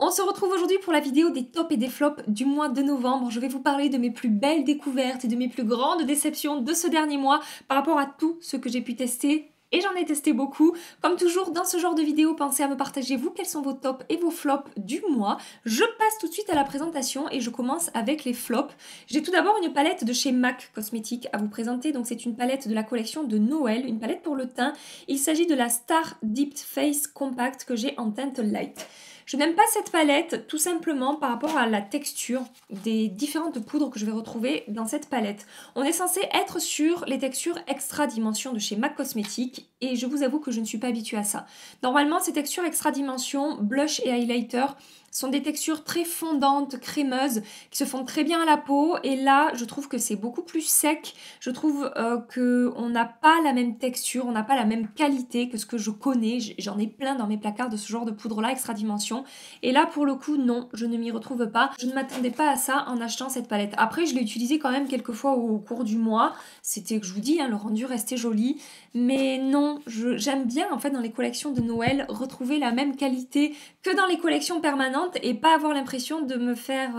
On se retrouve aujourd'hui pour la vidéo des tops et des flops du mois de novembre. Je vais vous parler de mes plus belles découvertes et de mes plus grandes déceptions de ce dernier mois par rapport à tout ce que j'ai pu tester. Et j'en ai testé beaucoup. Comme toujours, dans ce genre de vidéo, pensez à me partager vous quels sont vos tops et vos flops du mois. Je passe tout de suite à la présentation et je commence avec les flops. J'ai tout d'abord une palette de chez MAC Cosmetics à vous présenter. Donc c'est une palette de la collection de Noël, une palette pour le teint. Il s'agit de la Star Deep Face Compact que j'ai en teinte light. Je n'aime pas cette palette tout simplement par rapport à la texture des différentes poudres que je vais retrouver dans cette palette. On est censé être sur les textures extra dimension de chez MAC Cosmetics et je vous avoue que je ne suis pas habituée à ça. Normalement, ces textures extra dimension, blush et highlighter sont des textures très fondantes, crémeuses, qui se font très bien à la peau. Et là, je trouve que c'est beaucoup plus sec. Je trouve qu'on n'a pas la même texture, on n'a pas la même qualité que ce que je connais. J'en ai plein dans mes placards de ce genre de poudre-là, extra dimension. Et là, pour le coup, non, je ne m'y retrouve pas. Je ne m'attendais pas à ça en achetant cette palette. Après, je l'ai utilisée quand même quelques fois au cours du mois. C'était, je vous dis, le rendu restait joli. Mais non, j'aime bien, en fait, dans les collections de Noël, retrouver la même qualité que dans les collections permanentes et pas avoir l'impression de me faire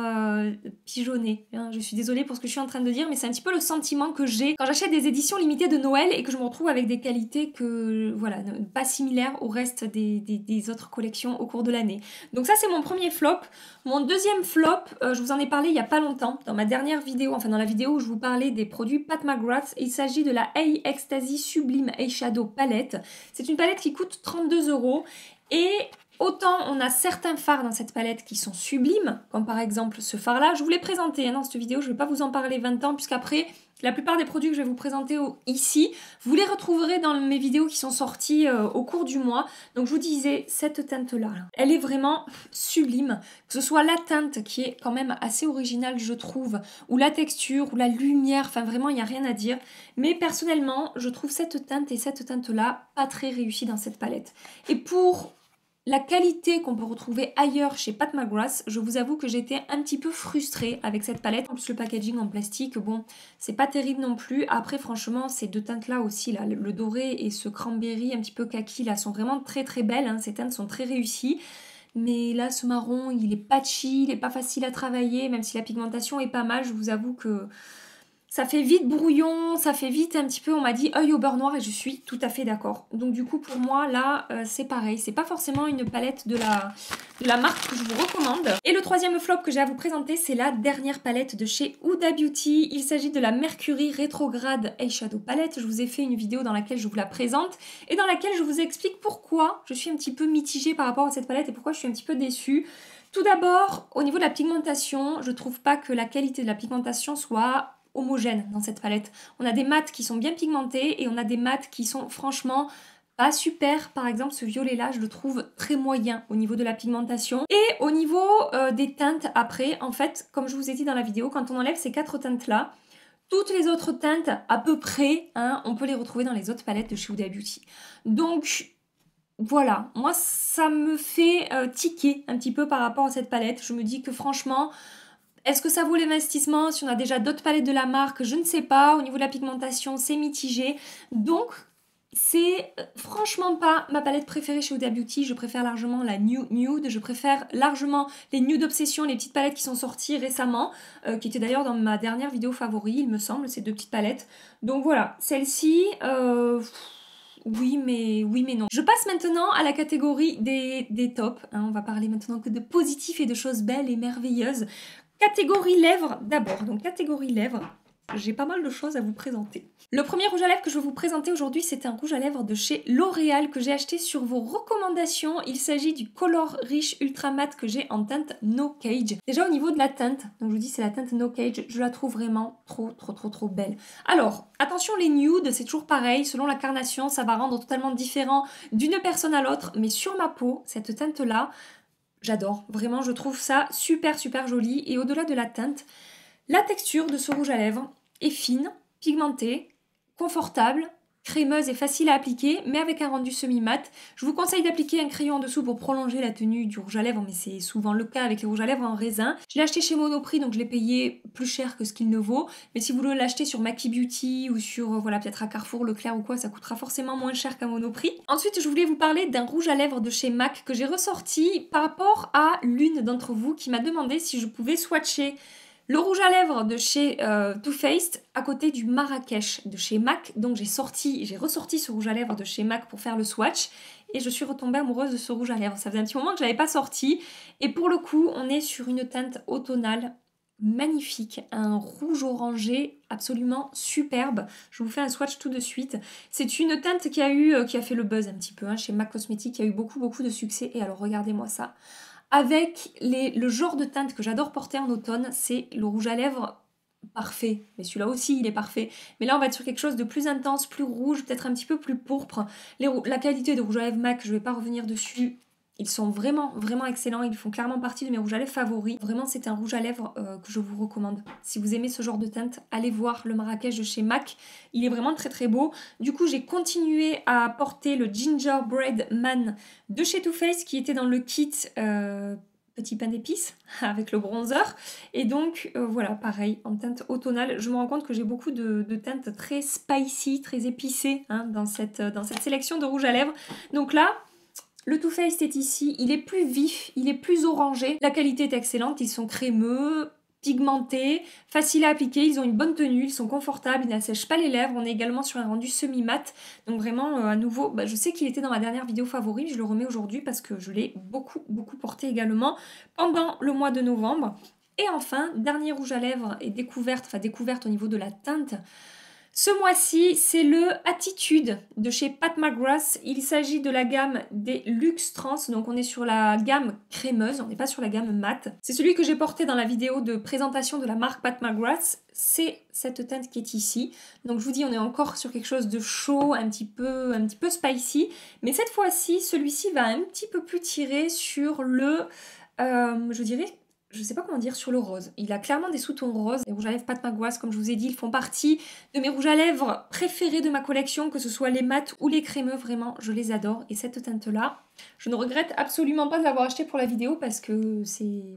pigeonner. Je suis désolée pour ce que je suis en train de dire, mais c'est un petit peu le sentiment que j'ai quand j'achète des éditions limitées de Noël et que je me retrouve avec des qualités que, voilà, pas similaires au reste des autres collections au cours de l'année. Donc ça, c'est mon premier flop. Mon deuxième flop, je vous en ai parlé il y a pas longtemps, dans ma dernière vidéo, enfin dans la vidéo où je vous parlais des produits Pat McGrath. Il s'agit de la Eye Ecstasy Sublime Eyeshadow Palette. C'est une palette qui coûte 32 € et autant on a certains fards dans cette palette qui sont sublimes, comme par exemple ce fard-là. Je vous l'ai présenté dans cette vidéo, je ne vais pas vous en parler 20 ans, puisqu'après, la plupart des produits que je vais vous présenter ici, vous les retrouverez dans mes vidéos qui sont sorties au cours du mois. Donc je vous disais, cette teinte-là, elle est vraiment sublime. Que ce soit la teinte, qui est quand même assez originale, je trouve, ou la texture, ou la lumière, enfin vraiment, il n'y a rien à dire. Mais personnellement, je trouve cette teinte et cette teinte-là pas très réussie dans cette palette. Et pour la qualité qu'on peut retrouver ailleurs chez Pat McGrath, je vous avoue que j'étais un petit peu frustrée avec cette palette. En plus, le packaging en plastique, bon, c'est pas terrible non plus. Après, franchement, ces deux teintes-là aussi, là, le doré et ce cranberry un petit peu kaki, là, sont vraiment très très belles. Ces teintes sont très réussies. Mais là, ce marron, il est patchy, il est pas facile à travailler, même si la pigmentation est pas mal. Je vous avoue que ça fait vite brouillon, ça fait vite un petit peu, on m'a dit œil au beurre noir et je suis tout à fait d'accord. Donc du coup pour moi là c'est pareil, c'est pas forcément une palette de la marque que je vous recommande. Et le troisième flop que j'ai à vous présenter, c'est la dernière palette de chez Huda Beauty. Il s'agit de la Mercury Retrograde Eyeshadow Palette. Je vous ai fait une vidéo dans laquelle je vous la présente et dans laquelle je vous explique pourquoi je suis un petit peu mitigée par rapport à cette palette et pourquoi je suis un petit peu déçue. Tout d'abord, au niveau de la pigmentation, je trouve pas que la qualité de la pigmentation soit homogène dans cette palette. On a des mats qui sont bien pigmentés et on a des mats qui sont franchement pas super. Par exemple, ce violet-là, je le trouve très moyen au niveau de la pigmentation. Et au niveau des teintes, après, en fait, comme je vous ai dit dans la vidéo, quand on enlève ces 4 teintes-là, toutes les autres teintes, à peu près, on peut les retrouver dans les autres palettes de chez Huda Beauty. Donc voilà, moi ça me fait tiquer un petit peu par rapport à cette palette. Je me dis que franchement, est-ce que ça vaut l'investissement si on a déjà d'autres palettes de la marque? Je ne sais pas. Au niveau de la pigmentation, c'est mitigé. Donc, c'est franchement pas ma palette préférée chez Huda Beauty. Je préfère largement la Nude. Je préfère largement les Nude Obsession, les petites palettes qui sont sorties récemment, qui étaient d'ailleurs dans ma dernière vidéo favori, il me semble, ces deux petites palettes. Donc voilà, celle-ci... oui mais non. Je passe maintenant à la catégorie des tops. On va parler maintenant que de positifs et de choses belles et merveilleuses. Catégorie lèvres d'abord. Donc catégorie lèvres, j'ai pas mal de choses à vous présenter. Le premier rouge à lèvres que je vais vous présenter aujourd'hui, c'est un rouge à lèvres de chez L'Oréal que j'ai acheté sur vos recommandations. Il s'agit du Color Riche Ultra Matte que j'ai en teinte No Cage. Déjà au niveau de la teinte, donc je vous dis c'est la teinte No Cage, je la trouve vraiment trop belle. Alors, attention les nudes, c'est toujours pareil, selon la carnation, ça va rendre totalement différent d'une personne à l'autre, mais sur ma peau, cette teinte-là, j'adore, vraiment je trouve ça super joli. Et au-delà de la teinte, la texture de ce rouge à lèvres est fine, pigmentée, confortable crémeuse et facile à appliquer, mais avec un rendu semi-mat. Je vous conseille d'appliquer un crayon en dessous pour prolonger la tenue du rouge à lèvres, mais c'est souvent le cas avec les rouges à lèvres en raisin. Je l'ai acheté chez Monoprix, donc je l'ai payé plus cher que ce qu'il ne vaut. Mais si vous voulez l'acheter sur Maki Beauty ou sur, voilà, peut-être à Carrefour, Leclerc ou quoi, ça coûtera forcément moins cher qu'à Monoprix. Ensuite, je voulais vous parler d'un rouge à lèvres de chez MAC que j'ai ressorti par rapport à l'une d'entre vous qui m'a demandé si je pouvais swatcher le rouge à lèvres de chez Too Faced à côté du Marrakech de chez MAC. Donc j'ai ressorti ce rouge à lèvres de chez MAC pour faire le swatch. Et je suis retombée amoureuse de ce rouge à lèvres. Ça faisait un petit moment que je ne l'avais pas sorti. Et pour le coup, on est sur une teinte automnale magnifique. Un rouge orangé absolument superbe. Je vous fais un swatch tout de suite. C'est une teinte qui a fait le buzz un petit peu hein, chez MAC Cosmetics. Il y a eu beaucoup de succès. Et alors regardez-moi ça. Avec le genre de teinte que j'adore porter en automne, c'est le rouge à lèvres parfait. Mais celui-là aussi, il est parfait. Mais là, on va être sur quelque chose de plus intense, plus rouge, peut-être un petit peu plus pourpre. La qualité de rouge à lèvres MAC, je ne vais pas revenir dessus. Ils sont vraiment excellents. Ils font clairement partie de mes rouges à lèvres favoris. Vraiment, c'est un rouge à lèvres que je vous recommande. Si vous aimez ce genre de teinte, allez voir le Marrakech de chez MAC. Il est vraiment très beau. Du coup, j'ai continué à porter le Gingerbread Man de chez Too Faced qui était dans le kit petit pain d'épices avec le bronzer. Et donc, voilà, pareil, en teinte automnale. Je me rends compte que j'ai beaucoup de teintes très spicy, très épicées hein, dans cette sélection de rouge à lèvres. Donc là, le Too Faced est ici, il est plus vif, il est plus orangé. La qualité est excellente, ils sont crémeux, pigmentés, faciles à appliquer, ils ont une bonne tenue, ils sont confortables, ils n'assèchent pas les lèvres. On est également sur un rendu semi-mat. Donc vraiment, à nouveau, je sais qu'il était dans ma dernière vidéo favorite, je le remets aujourd'hui parce que je l'ai beaucoup porté également pendant le mois de novembre. Et enfin, dernier rouge à lèvres et découverte au niveau de la teinte. Ce mois-ci, c'est le Attitude de chez Pat McGrath. Il s'agit de la gamme des Luxe Trans, donc on est sur la gamme crémeuse, on n'est pas sur la gamme mat. C'est celui que j'ai porté dans la vidéo de présentation de la marque Pat McGrath. C'est cette teinte qui est ici. Donc je vous dis, on est encore sur quelque chose de chaud, un petit peu spicy. Mais cette fois-ci, celui-ci va un petit peu plus tirer sur le, je dirais, je sais pas comment dire, sur le rose. Il a clairement des sous-tons roses. Les rouges à lèvres Pat McGrath, comme je vous ai dit, ils font partie de mes rouges à lèvres préférés de ma collection, que ce soit les mats ou les crémeux, vraiment, je les adore. Et cette teinte-là, je ne regrette absolument pas de l'avoir achetée pour la vidéo parce que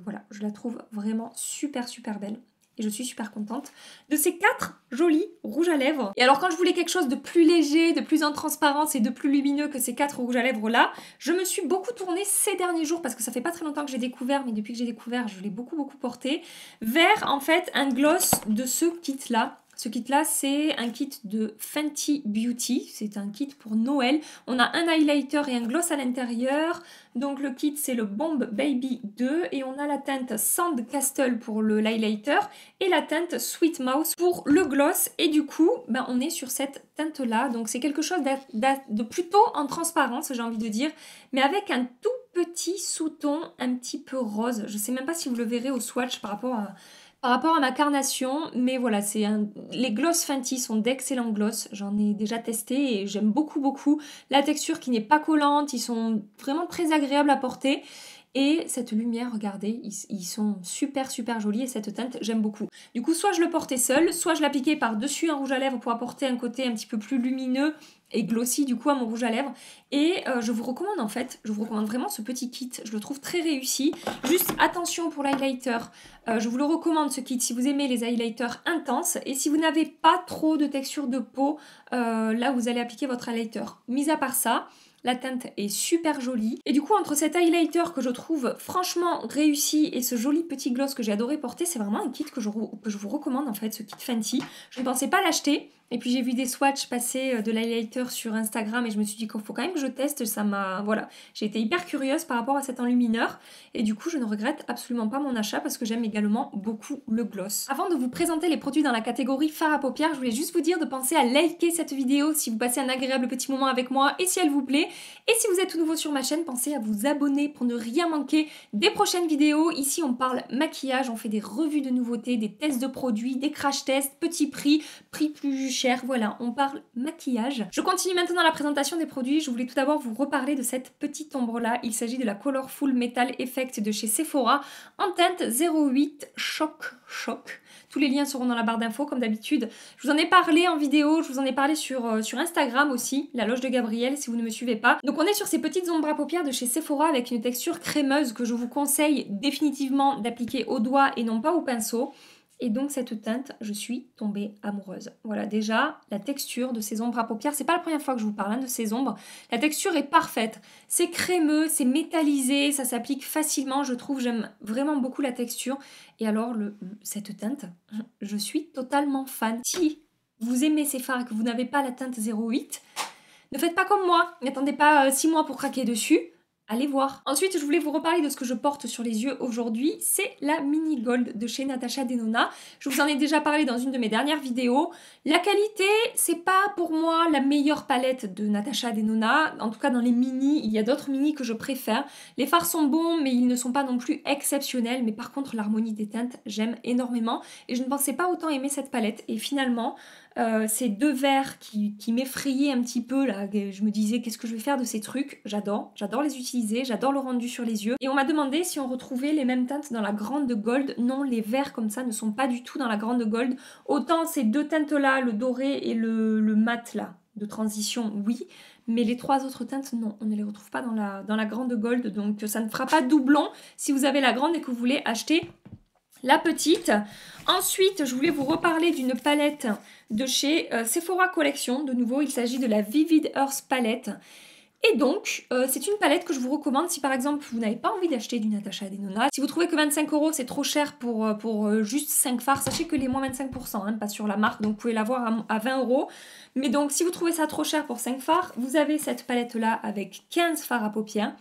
voilà, je la trouve vraiment super belle. Et je suis super contente de ces 4 jolis rouges à lèvres. Et alors quand je voulais quelque chose de plus léger, de plus en transparence et de plus lumineux que ces 4 rouges à lèvres là, je me suis beaucoup tournée ces derniers jours, parce que ça fait pas très longtemps que j'ai découvert, mais depuis que j'ai découvert, je l'ai beaucoup porté, vers en fait un gloss de ce kit là. Ce kit-là, c'est un kit de Fenty Beauty. C'est un kit pour Noël. On a un highlighter et un gloss à l'intérieur. Donc le kit, c'est le Bomb Baby 2. Et on a la teinte Sand Castle pour le highlighter et la teinte Sweet Mouse pour le gloss. Et du coup, on est sur cette teinte-là. Donc c'est quelque chose de plutôt en transparence, j'ai envie de dire, mais avec un tout petit sous-ton un petit peu rose. Je sais même pas si vous le verrez au swatch par rapport à ma carnation, mais voilà, les gloss Fenty sont d'excellents gloss, j'en ai déjà testé et j'aime beaucoup la texture qui n'est pas collante, ils sont vraiment très agréables à porter. Et cette lumière, regardez, ils sont super jolis et cette teinte, j'aime beaucoup. Du coup, soit je le portais seul, soit je l'appliquais par-dessus un rouge à lèvres pour apporter un côté un petit peu plus lumineux et glossy du coup à mon rouge à lèvres. Et je vous recommande vraiment ce petit kit, je le trouve très réussi. Juste attention pour l'highlighter, je vous le recommande ce kit si vous aimez les highlighters intenses et si vous n'avez pas trop de texture de peau, là vous allez appliquer votre highlighter. Mis à part ça, la teinte est super jolie. Et du coup, entre cet highlighter que je trouve franchement réussi et ce joli petit gloss que j'ai adoré porter, c'est vraiment un kit que je vous recommande en fait, ce kit Fenty. Je ne pensais pas l'acheter. Et puis j'ai vu des swatchs passer de l'highlighter sur Instagram et je me suis dit qu'il faut quand même que je teste. Voilà, j'ai été hyper curieuse par rapport à cet enlumineur. Et du coup, je ne regrette absolument pas mon achat parce que j'aime également beaucoup le gloss. Avant de vous présenter les produits dans la catégorie fard à paupières, je voulais juste vous dire de penser à liker cette vidéo si vous passez un agréable petit moment avec moi et si elle vous plaît. Et si vous êtes tout nouveau sur ma chaîne, pensez à vous abonner pour ne rien manquer des prochaines vidéos. Ici, on parle maquillage, on fait des revues de nouveautés, des tests de produits, des crash tests, petits prix plus cher. Voilà, on parle maquillage. Je continue maintenant la présentation des produits. Je voulais tout d'abord vous reparler de cette petite ombre-là. Il s'agit de la Colorful Metal Effect de chez Sephora en teinte 08 Choc. Tous les liens seront dans la barre d'infos comme d'habitude. Je vous en ai parlé en vidéo, je vous en ai parlé sur Instagram aussi, la loge de Gabrielle si vous ne me suivez pas. Donc on est sur ces petites ombres à paupières de chez Sephora avec une texture crémeuse que je vous conseille définitivement d'appliquer au doigt et non pas au pinceau. Et donc cette teinte, je suis tombée amoureuse. Voilà, déjà, la texture de ces ombres à paupières, c'est pas la première fois que je vous parle de ces ombres. La texture est parfaite. C'est crémeux, c'est métallisé, ça s'applique facilement, je trouve. J'aime vraiment beaucoup la texture. Et alors, cette teinte, je suis totalement fan. Si vous aimez ces fards et que vous n'avez pas la teinte 08, ne faites pas comme moi. N'attendez pas 6 mois pour craquer dessus. Allez voir. Ensuite, je voulais vous reparler de ce que je porte sur les yeux aujourd'hui. C'est la Mini Gold de chez Natasha Denona. Je vous en ai déjà parlé dans une de mes dernières vidéos. La qualité, c'est pas pour moi la meilleure palette de Natasha Denona. En tout cas, dans les mini, il y a d'autres mini que je préfère. Les fards sont bons, mais ils ne sont pas non plus exceptionnels. Mais par contre, l'harmonie des teintes, j'aime énormément. Et je ne pensais pas autant aimer cette palette. Et finalement, ces deux verres qui m'effrayaient un petit peu là, je me disais qu'est-ce que je vais faire de ces trucs, j'adore les utiliser, j'adore le rendu sur les yeux. Et on m'a demandé si on retrouvait les mêmes teintes dans la grande gold. Non, les verres comme ça ne sont pas du tout dans la grande gold. Autant ces deux teintes là, le doré et le mat là de transition, oui, mais les trois autres teintes, non, on ne les retrouve pas dans la grande gold, donc ça ne fera pas doublon si vous avez la grande et que vous voulez acheter la petite. Ensuite, je voulais vous reparler d'une palette de chez Sephora Collection. De nouveau, il s'agit de la Vivid Earth Palette. Et donc, c'est une palette que je vous recommande si par exemple vous n'avez pas envie d'acheter du Natasha Denona. Si vous trouvez que 25 € c'est trop cher pour juste 5 fards, sachez que les moins 25%, hein, pas sur la marque, donc vous pouvez l'avoir à 20 €. Mais donc, si vous trouvez ça trop cher pour 5 fards, vous avez cette palette-là avec 15 fards à paupières,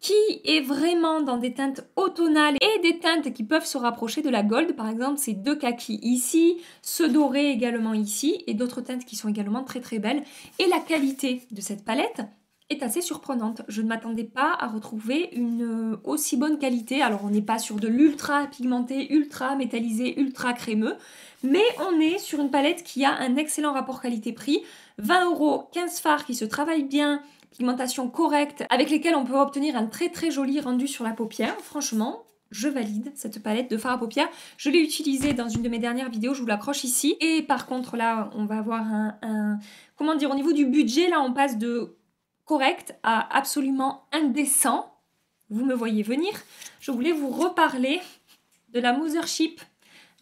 qui est vraiment dans des teintes automnales et des teintes qui peuvent se rapprocher de la gold. Par exemple, ces deux kakis ici, ce doré également ici, et d'autres teintes qui sont également très très belles. Et la qualité de cette palette est assez surprenante. Je ne m'attendais pas à retrouver une aussi bonne qualité. Alors, on n'est pas sur de l'ultra pigmenté, ultra métallisé, ultra crémeux, mais on est sur une palette qui a un excellent rapport qualité-prix. 20 €, 15 fards qui se travaillent bien, pigmentation correcte, avec lesquelles on peut obtenir un très très joli rendu sur la paupière. Franchement, je valide cette palette de fard à paupières. Je l'ai utilisée dans une de mes dernières vidéos, je vous l'accroche ici. Et par contre, là, on va avoir comment dire, au niveau du budget, là, on passe de correct à absolument indécent. Vous me voyez venir. Je voulais vous reparler de la Mothership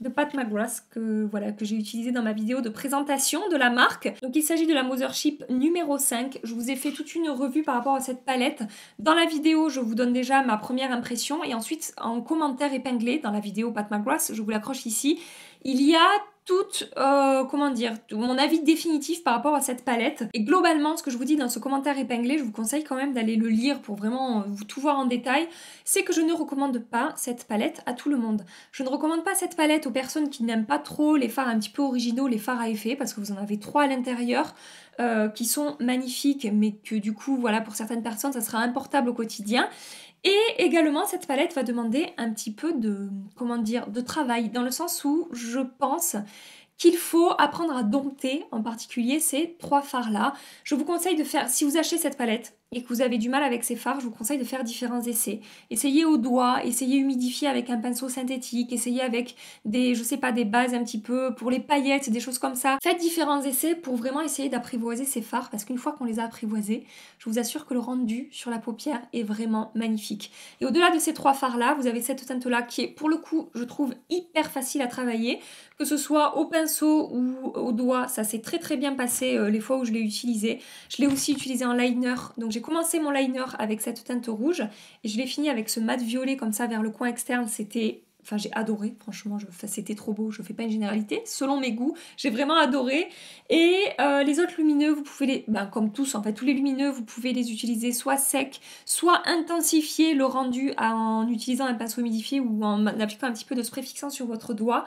de Pat McGrath que j'ai utilisé dans ma vidéo de présentation de la marque. Donc il s'agit de la Mothership numéro 5. Je vous ai fait toute une revue par rapport à cette palette. Dans la vidéo, je vous donne déjà ma première impression et ensuite en commentaire épinglé dans la vidéo Pat McGrath, je vous l'accroche ici, il y a comment dire, mon avis définitif par rapport à cette palette. Et globalement, ce que je vous dis dans ce commentaire épinglé, je vous conseille quand même d'aller le lire pour vraiment tout voir en détail, c'est que je ne recommande pas cette palette à tout le monde. Je ne recommande pas cette palette aux personnes qui n'aiment pas trop les fards un petit peu originaux, les fards à effet, parce que vous en avez 3 à l'intérieur, qui sont magnifiques, mais que du coup, voilà, pour certaines personnes, ça sera importable au quotidien. Et également, cette palette va demander un petit peu de, comment dire, de travail, dans le sens où je pense qu'il faut apprendre à dompter, en particulier ces 3 fards-là. Je vous conseille de faire, si vous achetez cette palette et que vous avez du mal avec ces fards, je vous conseille de faire différents essais. Essayez au doigt, essayez humidifier avec un pinceau synthétique, essayez avec des, je sais pas, des bases un petit peu pour les paillettes, des choses comme ça. Faites différents essais pour vraiment essayer d'apprivoiser ces fards, parce qu'une fois qu'on les a apprivoisés, je vous assure que le rendu sur la paupière est vraiment magnifique. Et au-delà de ces 3 fards-là, vous avez cette teinte-là qui est, pour le coup, je trouve hyper facile à travailler, que ce soit au pinceau ou au doigt, ça s'est très très bien passé les fois où je l'ai utilisé. Je l'ai aussi utilisé en liner, donc j'ai commencé mon liner avec cette teinte rouge et je l'ai fini avec ce mat violet comme ça vers le coin externe. C'était, enfin j'ai adoré, franchement, c'était trop beau, je fais pas une généralité, selon mes goûts, j'ai vraiment adoré. Et les autres lumineux, vous pouvez les, comme tous en fait, tous les lumineux, vous pouvez les utiliser soit secs, soit intensifier le rendu en utilisant un pinceau humidifié ou en appliquant un petit peu de spray fixant sur votre doigt.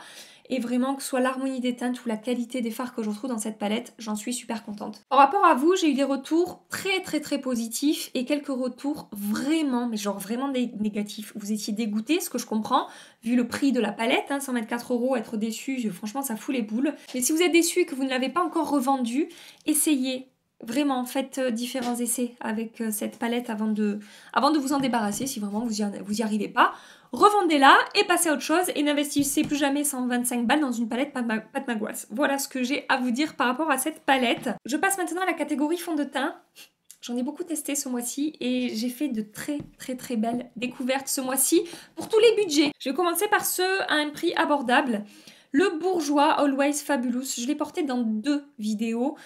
et vraiment que ce soit l'harmonie des teintes ou la qualité des fards que je retrouve dans cette palette, j'en suis super contente. Par rapport à vous, j'ai eu des retours très positifs et quelques retours vraiment, mais genre vraiment négatifs. Vous étiez dégoûtés, ce que je comprends, vu le prix de la palette, hein, 124 €, être déçu, franchement ça fout les boules. Mais si vous êtes déçu et que vous ne l'avez pas encore revendu, essayez. Vraiment, faites différents essais avec cette palette avant de vous en débarrasser si vraiment vous y arrivez pas. Revendez-la et passez à autre chose et n'investissez plus jamais 125 balles dans une palette Pat McGrath. Voilà ce que j'ai à vous dire par rapport à cette palette. Je passe maintenant à la catégorie fond de teint. J'en ai beaucoup testé ce mois-ci et j'ai fait de très belles découvertes ce mois-ci pour tous les budgets. Je vais commencer par ceux à un prix abordable. Le Bourjois Always Fabulous, je l'ai porté dans 2 vidéos,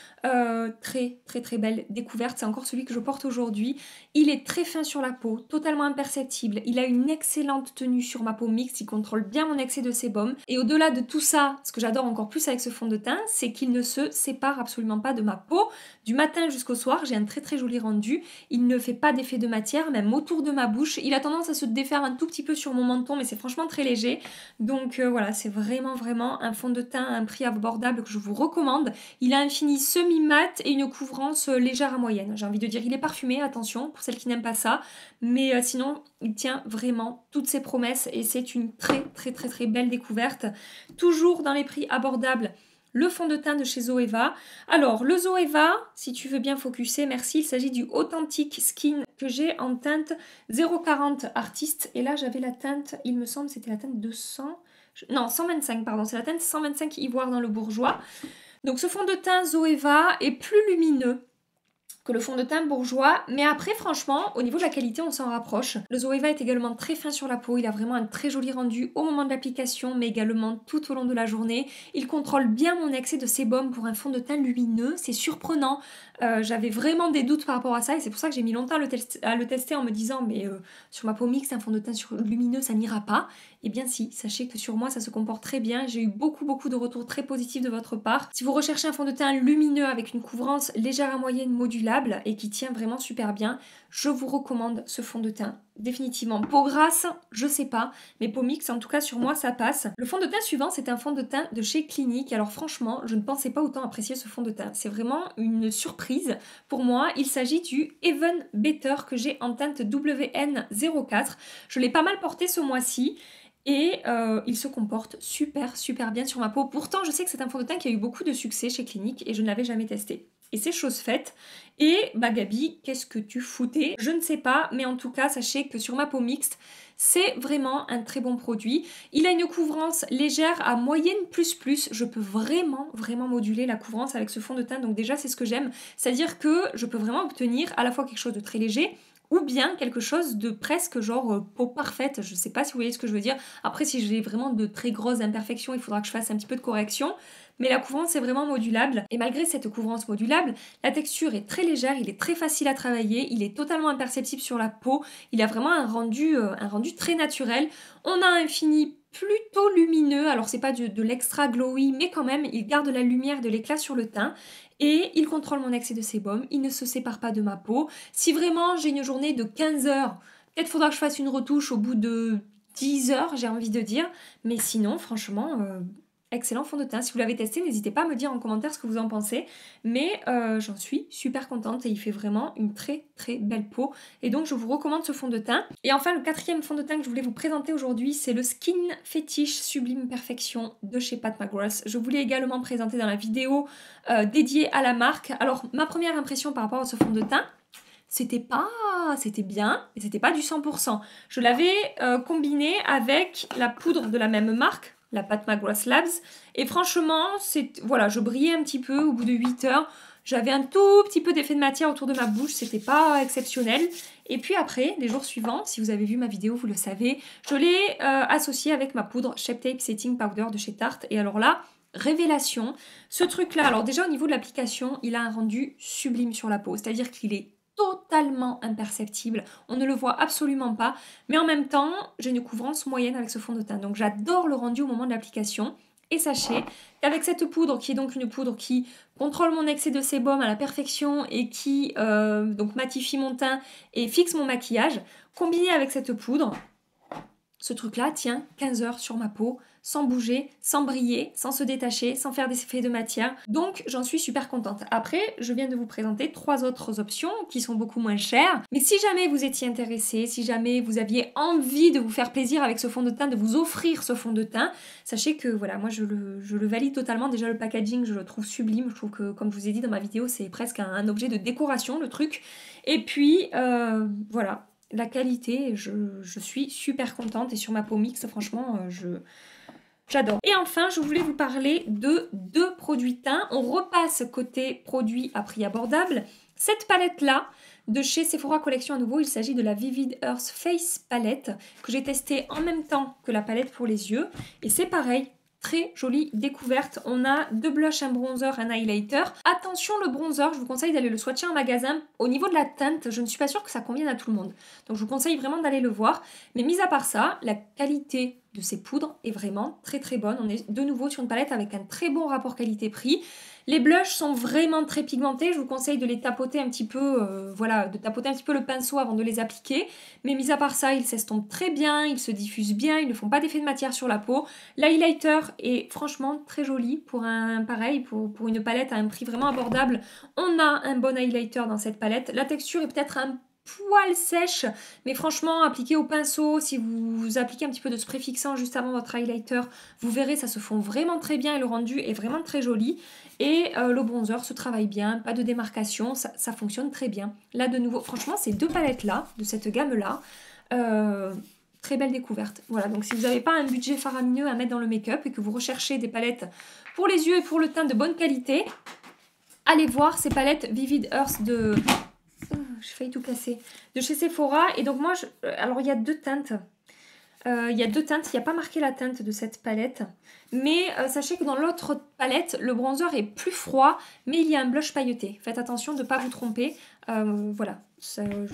très belle découverte, c'est encore celui que je porte aujourd'hui. Il est très fin sur la peau, totalement imperceptible, il a une excellente tenue sur ma peau mixte, il contrôle bien mon excès de sébum. Et au-delà de tout ça, ce que j'adore encore plus avec ce fond de teint, c'est qu'il ne se sépare absolument pas de ma peau. Du matin jusqu'au soir, j'ai un très joli rendu, il ne fait pas d'effet de matière, même autour de ma bouche. Il a tendance à se défaire un tout petit peu sur mon menton, mais c'est franchement très léger. Donc voilà, c'est vraiment un fond de teint à un prix abordable que je vous recommande. Il a un fini semi-mat et une couvrance légère à moyenne. J'ai envie de dire, il est parfumé, attention, pour celles qui n'aiment pas ça. Mais sinon, il tient vraiment toutes ses promesses et c'est une très belle découverte. Toujours dans les prix abordables, le fond de teint de chez Zoeva. Alors, le Zoeva, si tu veux bien focuser, merci. Il s'agit du Authentic Skin que j'ai en teinte 040 Artist. Et là, j'avais la teinte, il me semble, c'était la teinte 200... Non, 125, pardon, c'est la teinte 125 Ivoire dans le Bourjois. Donc ce fond de teint Zoeva est plus lumineux que le fond de teint Bourjois, mais après franchement au niveau de la qualité on s'en rapproche. Le Zoeva est également très fin sur la peau, il a vraiment un très joli rendu au moment de l'application mais également tout au long de la journée. Il contrôle bien mon excès de sébum pour un fond de teint lumineux, c'est surprenant. J'avais vraiment des doutes par rapport à ça et c'est pour ça que j'ai mis longtemps à le tester en me disant mais sur ma peau mixte un fond de teint lumineux ça n'ira pas. Eh bien si, sachez que sur moi ça se comporte très bien, j'ai eu beaucoup de retours très positifs de votre part. Si vous recherchez un fond de teint lumineux avec une couvrance légère à moyenne modulable et qui tient vraiment super bien, je vous recommande ce fond de teint. Définitivement. Peau grasse, je sais pas, mais peau mixte, en tout cas sur moi ça passe. Le fond de teint suivant, c'est un fond de teint de chez Clinique. Alors franchement, je ne pensais pas autant apprécier ce fond de teint. C'est vraiment une surprise pour moi. Il s'agit du Even Better que j'ai en teinte WN04. Je l'ai pas mal porté ce mois-ci. Et il se comporte super bien sur ma peau. Pourtant, je sais que c'est un fond de teint qui a eu beaucoup de succès chez Clinique et je ne l'avais jamais testé. Et c'est chose faite. Et bah Gabi, qu'est-ce que tu foutais? Je ne sais pas, mais en tout cas, sachez que sur ma peau mixte, c'est vraiment un très bon produit. Il a une couvrance légère à moyenne plus. Je peux vraiment moduler la couvrance avec ce fond de teint. Donc déjà, c'est ce que j'aime. C'est-à-dire que je peux vraiment obtenir à la fois quelque chose de très léger, ou bien quelque chose de presque genre peau parfaite. Je sais pas si vous voyez ce que je veux dire. Après, si j'ai vraiment de très grosses imperfections, il faudra que je fasse un petit peu de correction. Mais la couvrance est vraiment modulable. Et malgré cette couvrance modulable, la texture est très légère, il est très facile à travailler, il est totalement imperceptible sur la peau. Il a vraiment un rendu très naturel. On a un fini plutôt lumineux. Alors c'est pas de l'extra glowy, mais quand même, il garde la lumière de l'éclat sur le teint. Et il contrôle mon excès de sébum, il ne se sépare pas de ma peau. Si vraiment j'ai une journée de 15 heures, peut-être faudra que je fasse une retouche au bout de 10 heures, j'ai envie de dire. Mais sinon, franchement, excellent fond de teint. Si vous l'avez testé, n'hésitez pas à me dire en commentaire ce que vous en pensez. Mais j'en suis super contente et il fait vraiment une très belle peau. Et donc je vous recommande ce fond de teint. Et enfin, le 4e fond de teint que je voulais vous présenter aujourd'hui, c'est le Skin Fetish Sublime Perfection de chez Pat McGrath. Je voulais également présenter dans la vidéo dédiée à la marque. Alors, ma première impression par rapport à ce fond de teint, c'était bien, mais c'était pas du 100%. Je l'avais combiné avec la poudre de la même marque, la Pat McGrath Labs. Et franchement, voilà, je brillais un petit peu au bout de 8 heures. J'avais un tout petit peu d'effet de matière autour de ma bouche, c'était pas exceptionnel. Et puis après, les jours suivants, si vous avez vu ma vidéo, vous le savez, je l'ai associé avec ma poudre Shape Tape Setting Powder de chez Tarte. Et alors là, révélation, ce truc-là, alors déjà au niveau de l'application, il a un rendu sublime sur la peau. C'est-à-dire qu'il est totalement imperceptible, on ne le voit absolument pas, mais en même temps, j'ai une couvrance moyenne avec ce fond de teint. Donc j'adore le rendu au moment de l'application. Et sachez qu'avec cette poudre, qui est donc une poudre qui contrôle mon excès de sébum à la perfection et qui donc matifie mon teint et fixe mon maquillage, combinée avec cette poudre, Ce truc-là tient 15 heures sur ma peau, sans bouger, sans briller, sans se détacher, sans faire des effets de matière. Donc j'en suis super contente. Après, je viens de vous présenter 3 autres options qui sont beaucoup moins chères. Mais si jamais vous étiez intéressé, si jamais vous aviez envie de vous faire plaisir avec ce fond de teint, de vous offrir ce fond de teint, sachez que voilà, moi je le valide totalement. Déjà le packaging, je le trouve sublime. Je trouve que, comme je vous ai dit dans ma vidéo, c'est presque un objet de décoration le truc. Et puis voilà. La qualité, je suis super contente et sur ma peau mixte, franchement, j'adore. Et enfin, je voulais vous parler de 2 produits teints. On repasse côté produits à prix abordable. Cette palette-là, de chez Sephora Collection à nouveau, il s'agit de la Vivid Earth Face Palette que j'ai testée en même temps que la palette pour les yeux. Et c'est pareil. Très jolie découverte. On a 2 blushs, un bronzer, un highlighter. Attention, le bronzer, je vous conseille d'aller le swatcher en magasin. Au niveau de la teinte, je ne suis pas sûre que ça convienne à tout le monde. Donc je vous conseille vraiment d'aller le voir. Mais mis à part ça, la qualité de ces poudres est vraiment très très bonne. On est de nouveau sur une palette avec un très bon rapport qualité-prix. Les blushs sont vraiment très pigmentés. Je vous conseille de les tapoter un petit peu, voilà, de tapoter un petit peu le pinceau avant de les appliquer. Mais mis à part ça, ils s'estompent très bien, ils se diffusent bien, ils ne font pas d'effet de matière sur la peau. L'highlighter est franchement très joli pour pour une palette à un prix vraiment abordable. On a un bon highlighter dans cette palette. La texture est peut-être un poil sèche, mais franchement, appliqué au pinceau, si vous appliquez un petit peu de spray fixant juste avant votre highlighter, vous verrez, ça se fond vraiment très bien et le rendu est vraiment très joli. Et le bronzer se travaille bien, pas de démarcation, ça fonctionne très bien. Là, de nouveau, franchement, ces 2 palettes-là, de cette gamme-là, très belle découverte. Voilà, donc si vous n'avez pas un budget faramineux à mettre dans le make-up et que vous recherchez des palettes pour les yeux et pour le teint de bonne qualité, allez voir ces palettes Vivid Earth de... j'ai failli tout casser. De chez Sephora. Et donc moi, alors il y a 2 teintes. Il y a 2 teintes. Il n'y a pas marqué la teinte de cette palette. Mais sachez que dans l'autre palette, le bronzer est plus froid, mais il y a un blush pailleté. Faites attention de ne pas vous tromper. Voilà.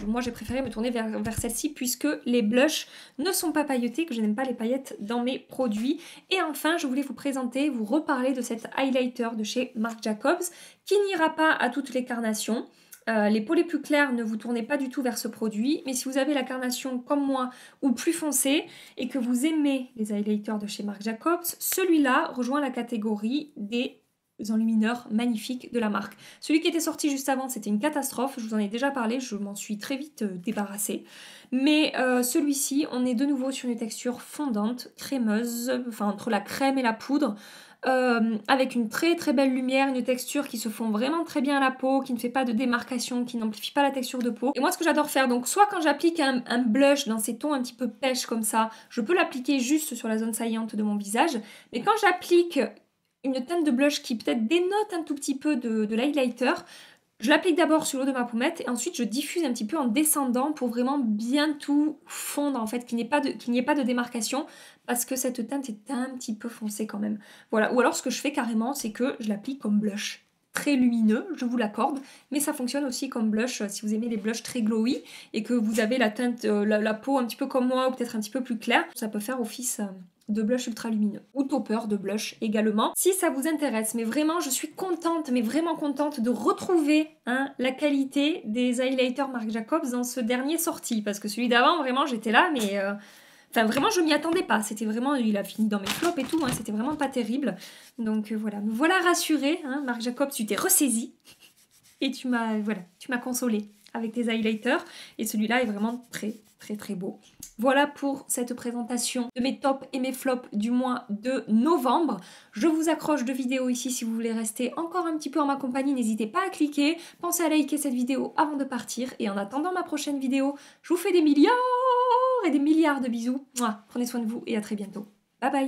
Moi, j'ai préféré me tourner vers celle-ci puisque les blushs ne sont pas pailletés, que je n'aime pas les paillettes dans mes produits. Et enfin, je voulais vous présenter, vous reparler de cet highlighter de chez Marc Jacobs qui n'ira pas à toutes les carnations. Les peaux les plus claires, ne vous tournez pas du tout vers ce produit, mais si vous avez la carnation comme moi ou plus foncée et que vous aimez les highlighters de chez Marc Jacobs, celui-là rejoint la catégorie des enlumineurs magnifiques de la marque. Celui qui était sorti juste avant, c'était une catastrophe, je vous en ai déjà parlé, je m'en suis très vite débarrassée. Mais celui-ci, on est de nouveau sur une texture fondante, crémeuse, enfin entre la crème et la poudre, avec une très très belle lumière, une texture qui se fond vraiment très bien à la peau, qui ne fait pas de démarcation, qui n'amplifie pas la texture de peau. Et moi ce que j'adore faire, donc soit quand j'applique un blush dans ces tons un petit peu pêche comme ça, je peux l'appliquer juste sur la zone saillante de mon visage, mais quand j'applique une teinte de blush qui peut-être dénote un tout petit peu de l'highlighter, je l'applique d'abord sur l'eau de ma pommette et ensuite je diffuse un petit peu en descendant pour vraiment bien tout fondre en fait, qu'il n'y ait pas de démarcation parce que cette teinte est un petit peu foncée quand même. Voilà, ou alors ce que je fais carrément c'est que je l'applique comme blush. Très lumineux, je vous l'accorde, mais ça fonctionne aussi comme blush si vous aimez les blushs très glowy et que vous avez la teinte, la peau un petit peu comme moi ou peut-être un petit peu plus claire, ça peut faire office de blush ultra lumineux ou topper de blush également si ça vous intéresse. Mais vraiment je suis contente, mais vraiment contente de retrouver la qualité des highlighters Marc Jacobs dans ce dernier sorti parce que celui d'avant vraiment j'étais là mais enfin vraiment je m'y attendais pas, c'était vraiment, il a fini dans mes flops et tout, c'était vraiment pas terrible. Donc voilà, me voilà rassurée, Marc Jacobs, tu t'es ressaisi et tu m'as consolée avec tes highlighters et celui-là est vraiment très très très beau. Voilà pour cette présentation de mes tops et mes flops du mois de novembre. Je vous accroche de vidéos ici si vous voulez rester encore un petit peu en ma compagnie. N'hésitez pas à cliquer, pensez à liker cette vidéo avant de partir. Et en attendant ma prochaine vidéo, je vous fais des milliards et des milliards de bisous. Mouah, prenez soin de vous et à très bientôt. Bye bye.